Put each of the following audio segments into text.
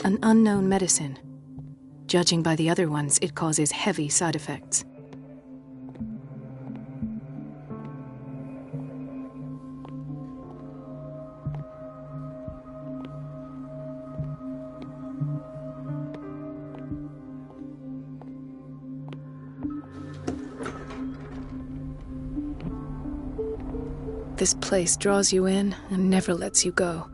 An unknown medicine. Judging by the other ones, it causes heavy side effects. This place draws you in and never lets you go.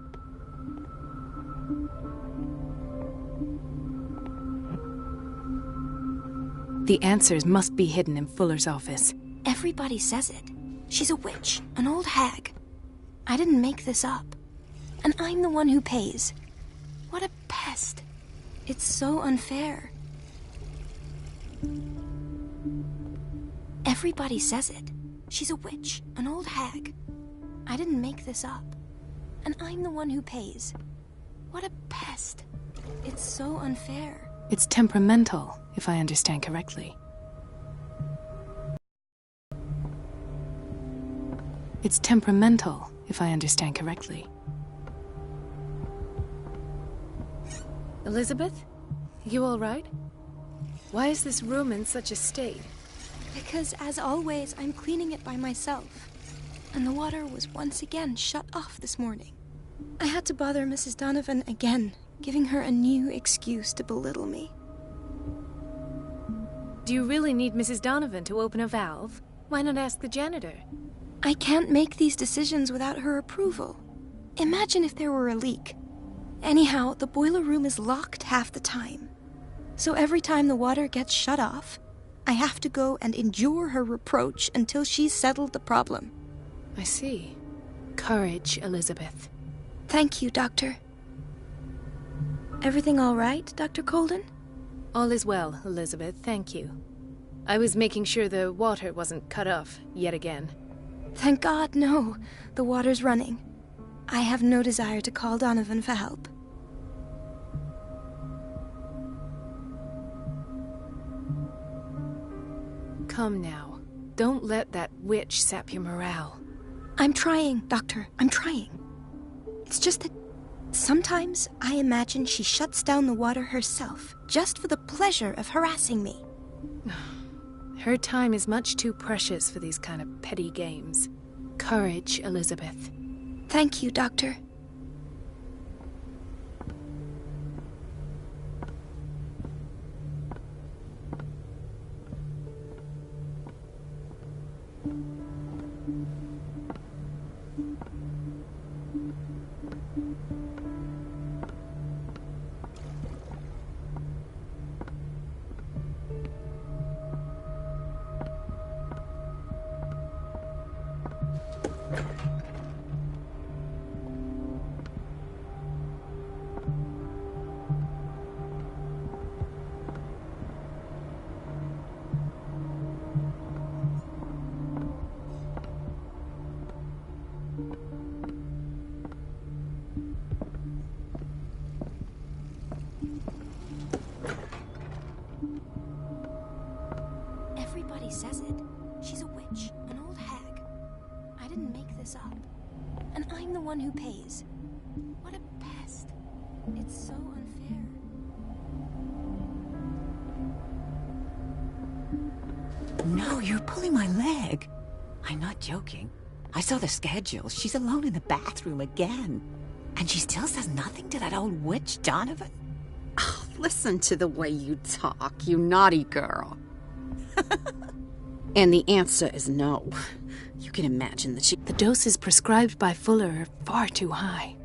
The answers must be hidden in Fuller's office. Everybody says it. She's a witch, an old hag. I didn't make this up. And I'm the one who pays. What a pest. It's so unfair. Everybody says it. She's a witch, an old hag. I didn't make this up. And I'm the one who pays. What a pest. It's so unfair. It's temperamental, if I understand correctly. It's temperamental, if I understand correctly. Elizabeth? You all right? Why is this room in such a state? Because, as always, I'm cleaning it by myself. And the water was once again shut off this morning. I had to bother Mrs. Donovan again, giving her a new excuse to belittle me. Do you really need Mrs. Donovan to open a valve? Why not ask the janitor? I can't make these decisions without her approval. Imagine if there were a leak. Anyhow, the boiler room is locked half the time. So every time the water gets shut off, I have to go and endure her reproach until she's settled the problem. I see. Courage, Elizabeth. Thank you, Doctor. Everything all right, Dr. Colden? All is well, Elizabeth, thank you. I was making sure the water wasn't cut off yet again. Thank God, no. The water's running. I have no desire to call Donovan for help. Come now. Don't let that witch sap your morale. I'm trying, Doctor. I'm trying. It's just that sometimes I imagine she shuts down the water herself, just for the pleasure of harassing me. Her time is much too precious for these kind of petty games. Courage, Elizabeth. Thank you, Doctor. Everybody says it. She's a witch, an old hag. I didn't make this up. And I'm the one who pays. What a pest. It's so unfair. No, you're pulling my leg. I'm not joking. I saw the schedule. She's alone in the bathroom again. And she still says nothing to that old witch, Donovan? Oh, listen to the way you talk, you naughty girl. And the answer is no. You can imagine that The doses prescribed by Fuller are far too high.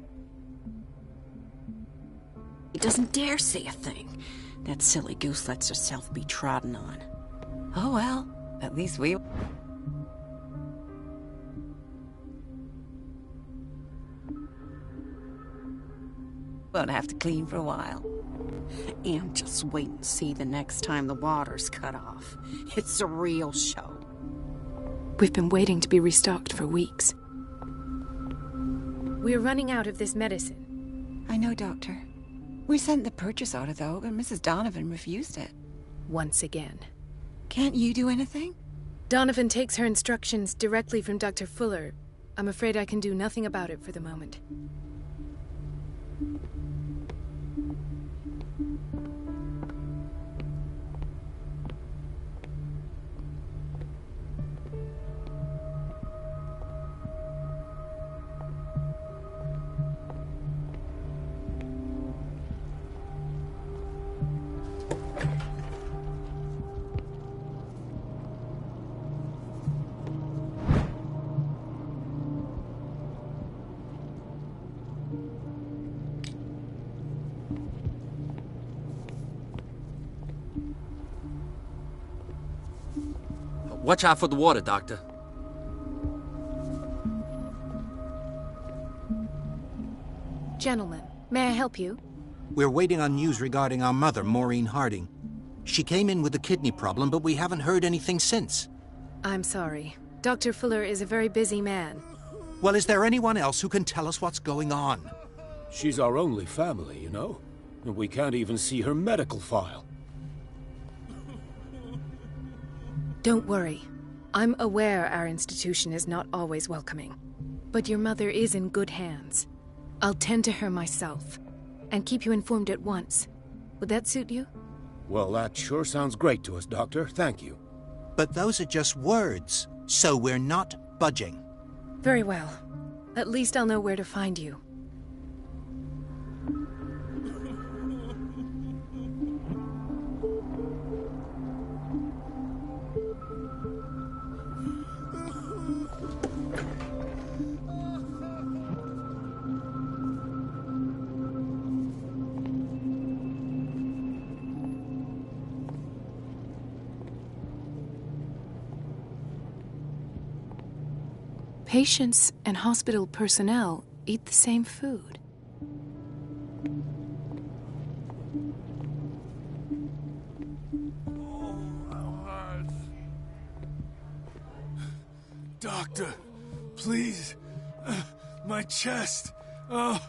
She doesn't dare say a thing. That silly goose lets herself be trodden on. Oh well, at least we... won't have to clean for a while. And just wait and see the next time the water's cut off. It's a real show. We've been waiting to be restocked for weeks. We're running out of this medicine. I know, Doctor. We sent the purchase order, though, and Mrs. Donovan refused it. Once again. Can't you do anything? Donovan takes her instructions directly from Dr. Fuller. I'm afraid I can do nothing about it for the moment. Watch out for the water, Doctor. Gentlemen, may I help you? We're waiting on news regarding our mother, Maureen Harding. She came in with a kidney problem, but we haven't heard anything since. I'm sorry. Dr. Fuller is a very busy man. Well, is there anyone else who can tell us what's going on? She's our only family, you know? And we can't even see her medical file. Don't worry. I'm aware our institution is not always welcoming. But your mother is in good hands. I'll tend to her myself, and keep you informed at once. Would that suit you? Well, that sure sounds great to us, Doctor. Thank you. But those are just words, so we're not budging. Very well. At least I'll know where to find you. Patients and hospital personnel eat the same food. Doctor, please. My chest. Oh.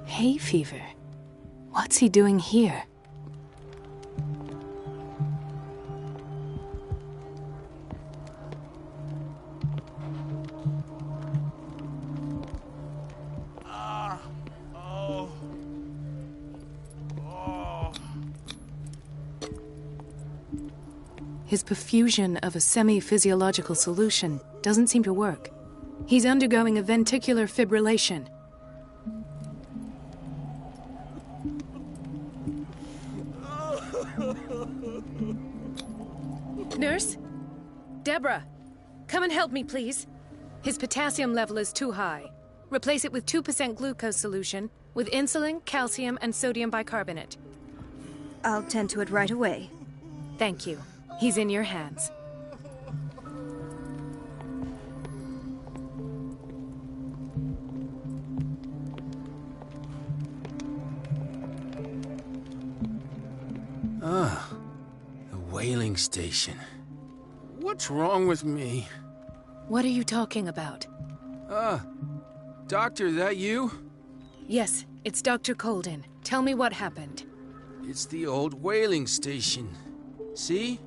Hay fever. What's he doing here? His perfusion of a semi-physiological solution doesn't seem to work. He's undergoing a ventricular fibrillation. Nurse? Deborah, come and help me, please. His potassium level is too high. Replace it with 2% glucose solution with insulin, calcium, and sodium bicarbonate. I'll tend to it right away. Thank you. He's in your hands. Ah, the whaling station. What's wrong with me? What are you talking about? Doctor, that you? Yes, it's Dr. Colden. Tell me what happened. It's the old whaling station. See?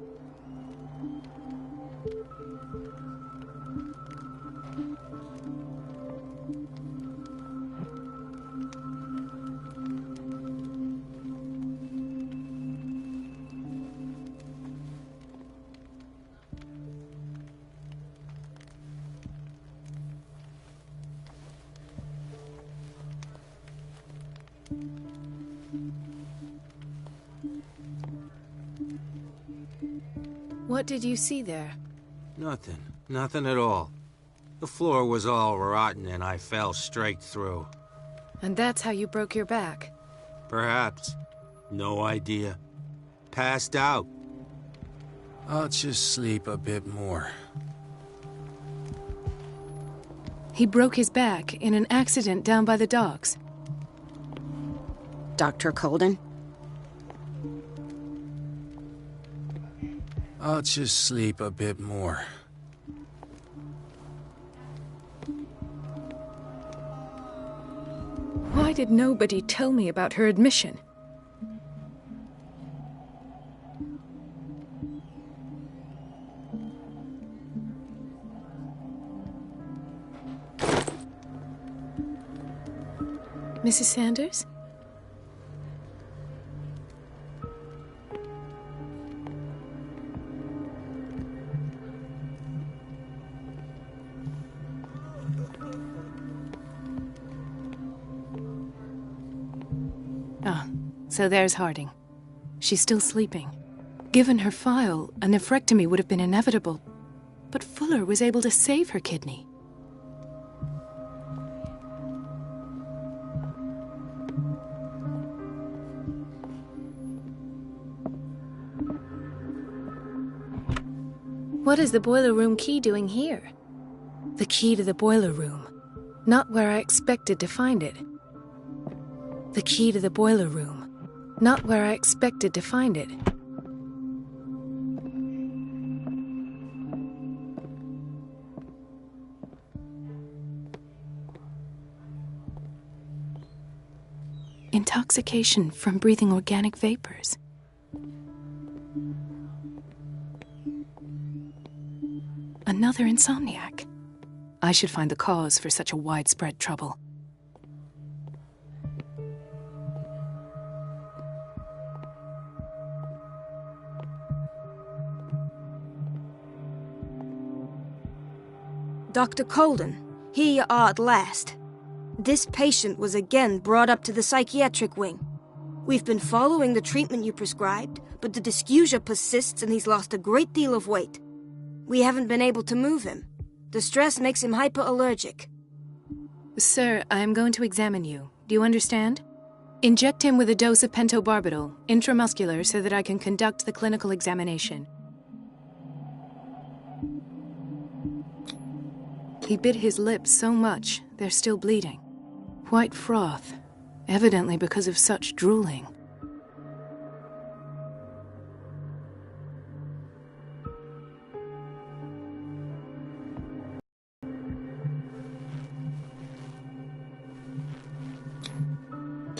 What did you see there? Nothing. Nothing at all. The floor was all rotten and I fell straight through. And that's how you broke your back? Perhaps. No idea. Passed out. I'll just sleep a bit more. He broke his back in an accident down by the docks. Dr. Colden? I'll just sleep a bit more. Why did nobody tell me about her admission? Mrs. Sanders? Ah, so there's Harding. She's still sleeping. Given her file, a nephrectomy would have been inevitable. But Fuller was able to save her kidney. What is the boiler room key doing here? The key to the boiler room. Not where I expected to find it. The key to the boiler room. Not where I expected to find it. Intoxication from breathing organic vapors. Another insomniac. I should find the cause for such a widespread trouble. Dr. Colden, here you are at last. This patient was again brought up to the psychiatric wing. We've been following the treatment you prescribed, but the dysgeusia persists and he's lost a great deal of weight. We haven't been able to move him. The stress makes him hyperallergic. Sir, I am going to examine you. Do you understand? Inject him with a dose of pentobarbital, intramuscular, so that I can conduct the clinical examination. He bit his lips so much, they're still bleeding. White froth, evidently because of such drooling.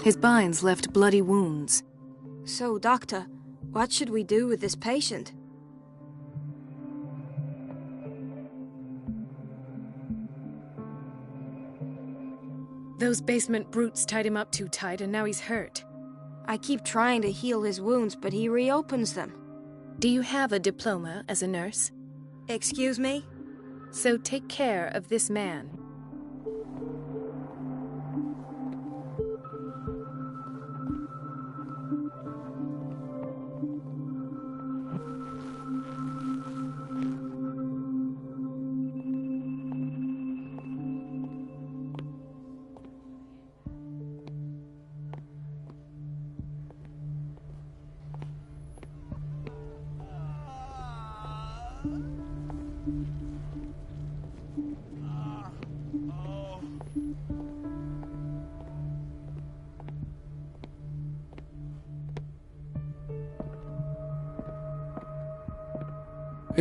His binds left bloody wounds. So, Doctor, what should we do with this patient? Those basement brutes tied him up too tight and now he's hurt. I keep trying to heal his wounds, but he reopens them. Do you have a diploma as a nurse? Excuse me? So take care of this man.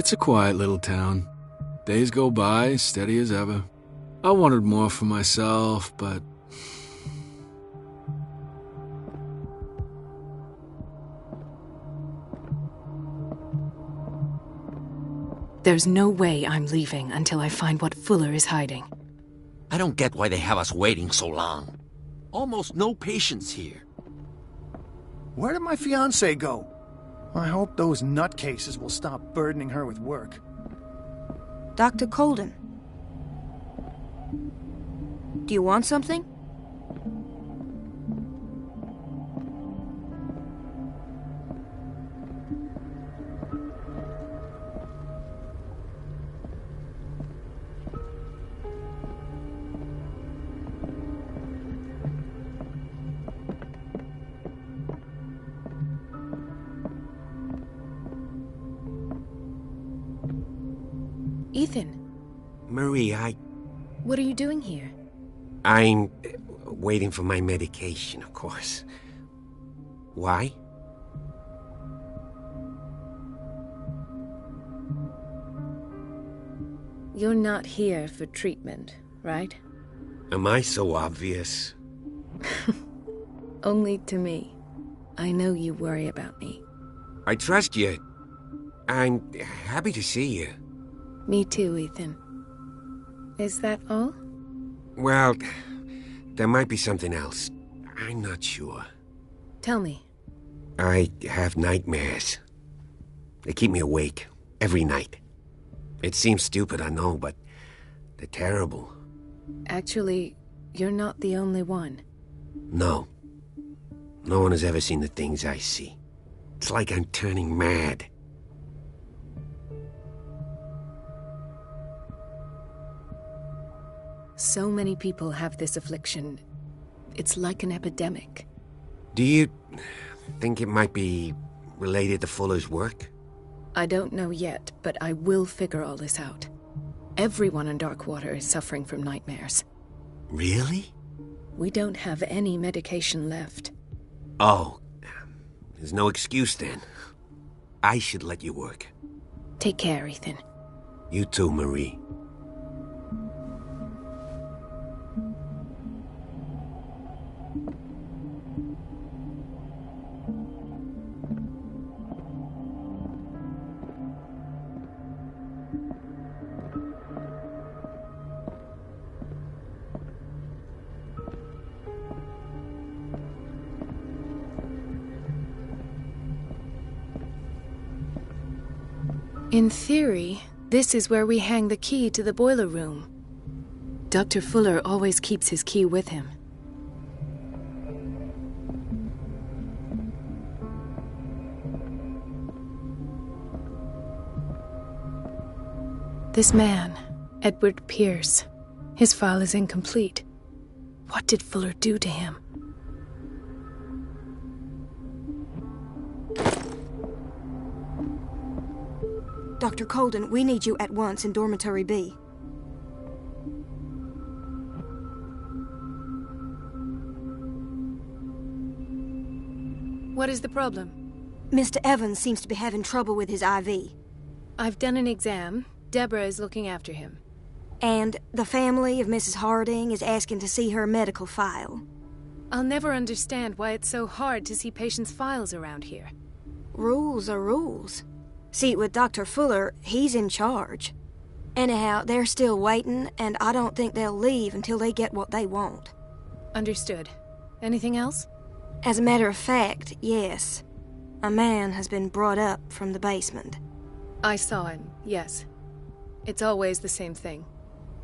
It's a quiet little town. Days go by, steady as ever. I wanted more for myself, but... There's no way I'm leaving until I find what Fuller is hiding. I don't get why they have us waiting so long. Almost no patients here. Where did my fiancée go? I hope those nutcases will stop burdening her with work. Dr. Colden. Do you want something? Ethan. Marie, What are you doing here? I'm waiting for my medication, of course. Why? You're not here for treatment, right? Am I so obvious? Only to me. I know you worry about me. I trust you. I'm happy to see you. Me too, Ethan. Is that all? Well, there might be something else. I'm not sure. Tell me. I have nightmares. They keep me awake, every night. It seems stupid, I know, but they're terrible. Actually, you're not the only one. No. No one has ever seen the things I see. It's like I'm turning mad. So many people have this affliction. It's like an epidemic. Do you think it might be related to Fuller's work? I don't know yet, but I will figure all this out. Everyone in Darkwater is suffering from nightmares. Really? We don't have any medication left. Oh, there's no excuse then. I should let you work. Take care, Ethan. You too, Marie. In theory, this is where we hang the key to the boiler room. Dr. Fuller always keeps his key with him. This man, Edward Pierce, his file is incomplete. What did Fuller do to him? Dr. Colden, we need you at once in Dormitory B. What is the problem? Mr. Evans seems to be having trouble with his IV. I've done an exam. Deborah is looking after him. And the family of Mrs. Harding is asking to see her medical file. I'll never understand why it's so hard to see patients' files around here. Rules are rules. See, with Dr. Fuller, he's in charge. Anyhow, they're still waiting, and I don't think they'll leave until they get what they want. Understood. Anything else? As a matter of fact, yes. A man has been brought up from the basement. I saw him, yes. It's always the same thing.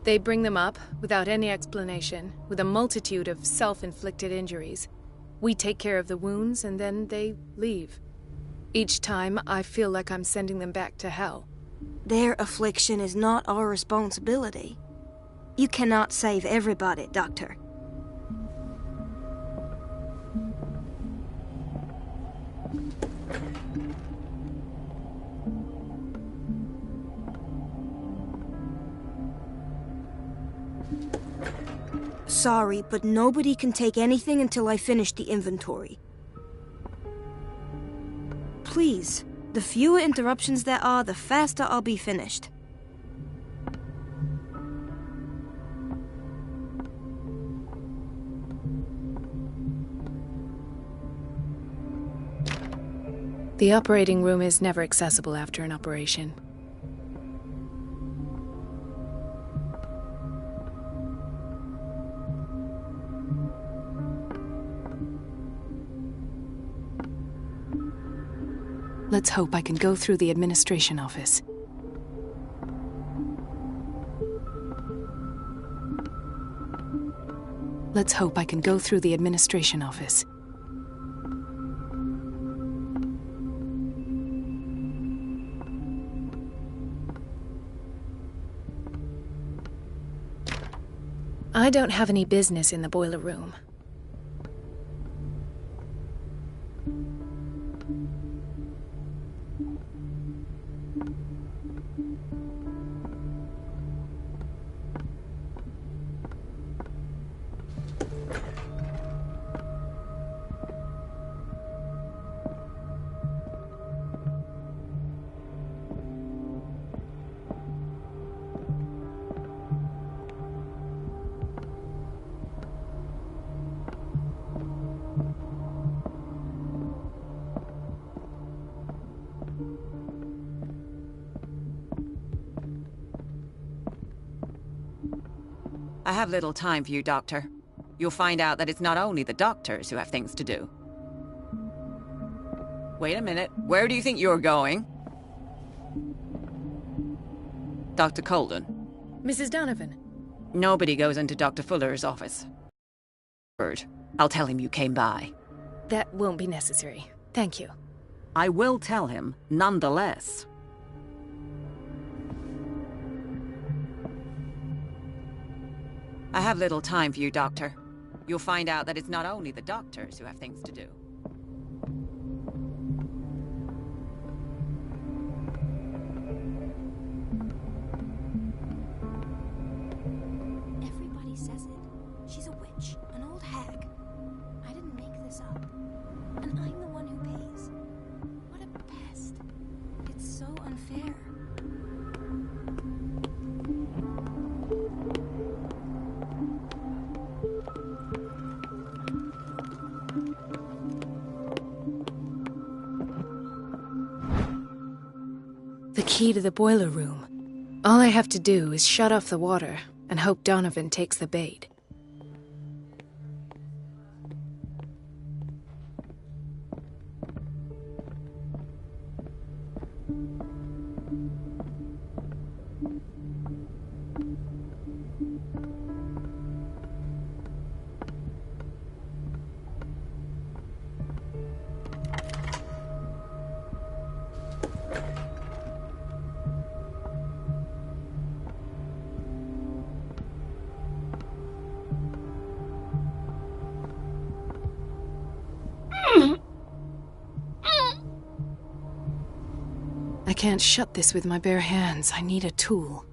They bring them up, without any explanation, with a multitude of self-inflicted injuries. We take care of the wounds, and then they leave. Each time, I feel like I'm sending them back to hell. Their affliction is not our responsibility. You cannot save everybody, Doctor. Sorry, but nobody can take anything until I finish the inventory. Please, the fewer interruptions there are, the faster I'll be finished. The operating room is never accessible after an operation. Let's hope I can go through the administration office. Let's hope I can go through the administration office. I don't have any business in the boiler room. I have little time for you, Doctor. you'll find out that it's not only the doctors who have things to do. Wait a minute. Where do you think you're going? Dr. Colden. Mrs. Donovan. Nobody goes into Dr. Fuller's office. I'll tell him you came by. That won't be necessary. Thank you. I will tell him, nonetheless. I have little time for you, Doctor. You'll find out that it's not only the doctors who have things to do. Everybody says it. She's a witch, an old hag. I didn't make this up. And I'm the one who pays. What a pest. It's so unfair. The key to the boiler room. All I have to do is shut off the water and hope Donovan takes the bait. I can't shut this with my bare hands. I need a tool.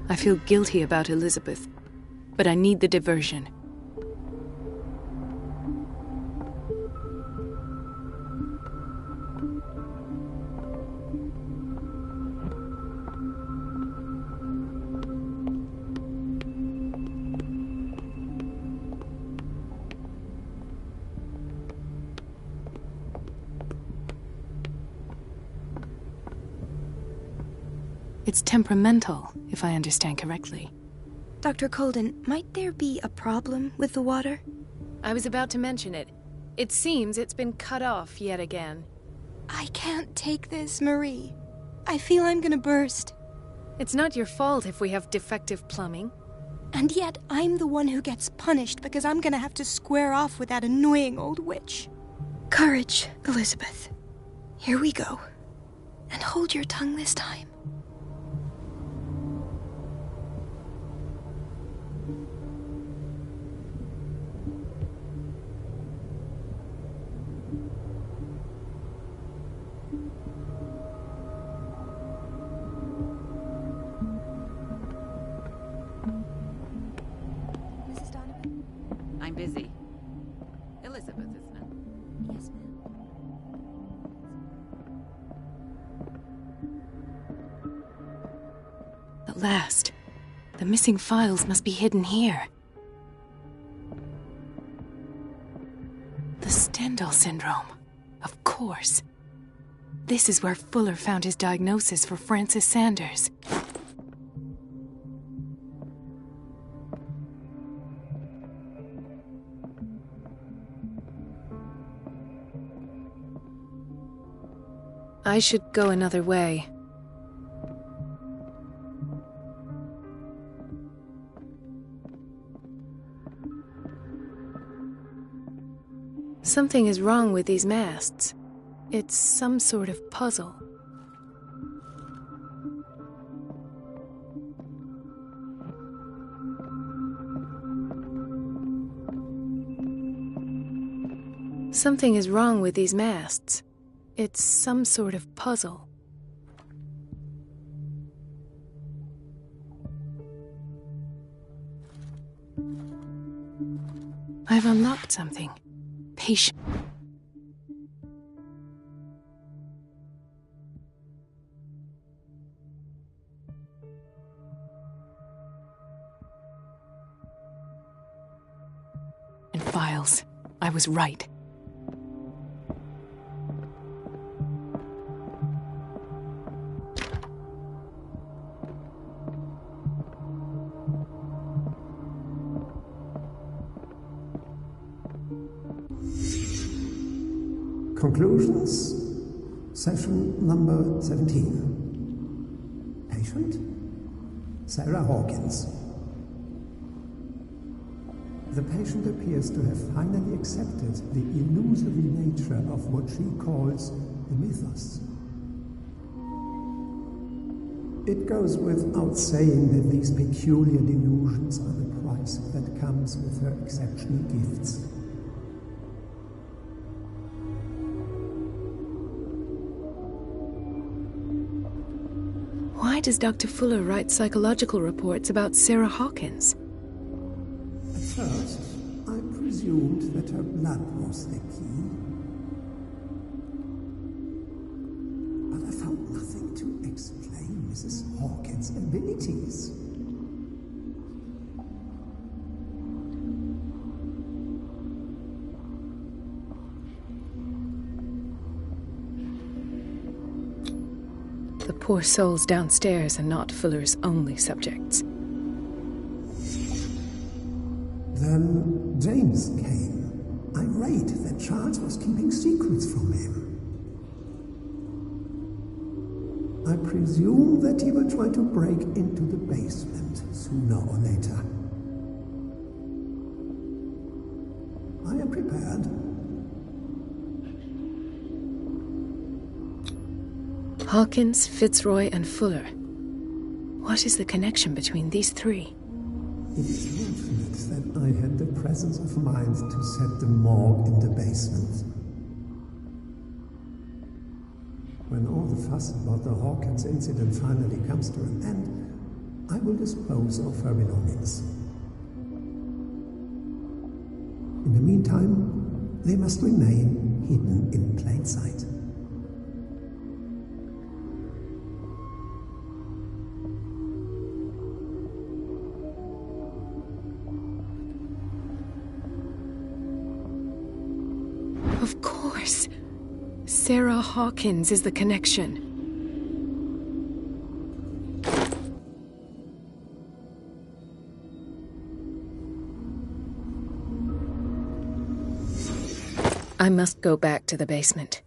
I feel guilty about Elizabeth, but I need the diversion. It's temperamental, if I understand correctly. Dr. Colden, might there be a problem with the water? I was about to mention it. It seems it's been cut off yet again. I can't take this, Marie. I feel I'm gonna burst. It's not your fault if we have defective plumbing. And yet, I'm the one who gets punished because I'm gonna have to square off with that annoying old witch. Courage, Elizabeth. Here we go. And hold your tongue this time. Mrs. Donovan? I'm busy. Elizabeth, isn't it? Yes, ma'am. At last. The missing files must be hidden here. The Stendhal syndrome. Of course. This is where Fuller found his diagnosis for Francis Sanders. I should go another way. Something is wrong with these masts. It's some sort of puzzle. Something is wrong with these masts. It's some sort of puzzle. I've unlocked something. Patient. And files. I was right. Conclusions, session number 17. Patient, Sarah Hawkins. The patient appears to have finally accepted the illusory nature of what she calls the mythos. It goes without saying that these peculiar delusions are the price that comes with her exceptional gifts. Why does Dr. Fuller write psychological reports about Sarah Hawkins? At first, I presumed that her blood was the key. But I found nothing to explain Mrs. Hawkins' abilities. The poor souls downstairs are not Fuller's only subjects. Then James came, irate that Charles was keeping secrets from him. I presume that he will try to break into the basement sooner or later. I am prepared. Hawkins, Fitzroy, and Fuller. What is the connection between these three? It is fortunate that I had the presence of mind to set the morgue in the basement. When all the fuss about the Hawkins incident finally comes to an end, I will dispose of her belongings. In the meantime, they must remain hidden in plain sight. Of course. Sarah Hawkins is the connection. I must go back to the basement.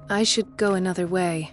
I should go another way.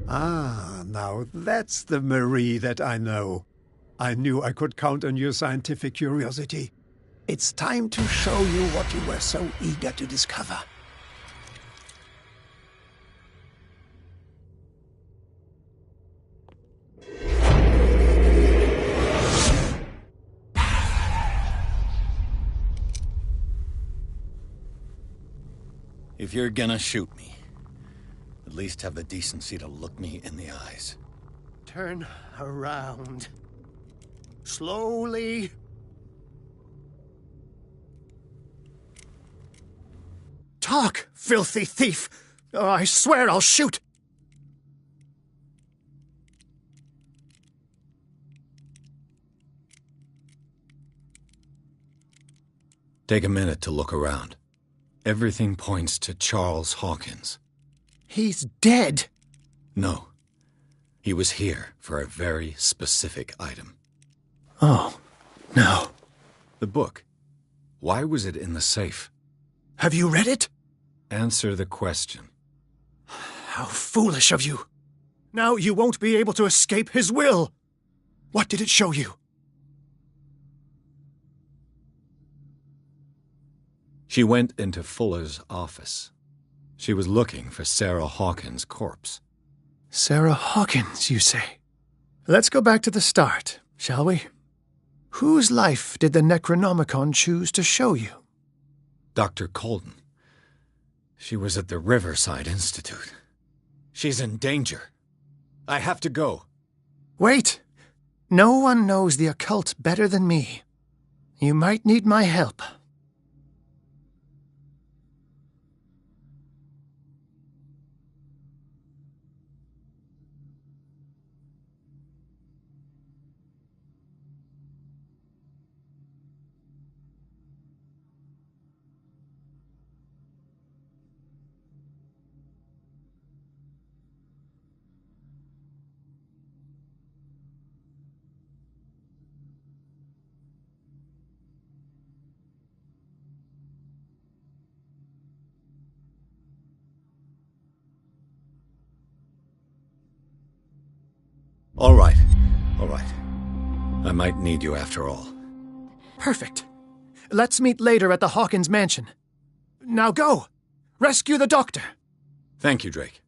Ah, now that's the Marie that I know. I knew I could count on your scientific curiosity. It's time to show you what you were so eager to discover. If you're gonna shoot me, at least have the decency to look me in the eyes. Turn around. Slowly. Talk, filthy thief! Oh, I swear I'll shoot! Take a minute to look around. Everything points to Charles Hawkins. He's dead! No. He was here for a very specific item. Oh, no. The book. Why was it in the safe? Have you read it? Answer the question. How foolish of you. Now you won't be able to escape his will. What did it show you? She went into Fuller's office. She was looking for Sarah Hawkins' corpse. Sarah Hawkins, you say? Let's go back to the start, shall we? Whose life did the Necronomicon choose to show you? Dr. Colden. She was at the Riverside Institute. She's in danger. I have to go. Wait! No one knows the occult better than me. You might need my help. All right. I might need you after all. Perfect. Let's meet later at the Hawkins mansion. Now go! Rescue the doctor! Thank you, Drake.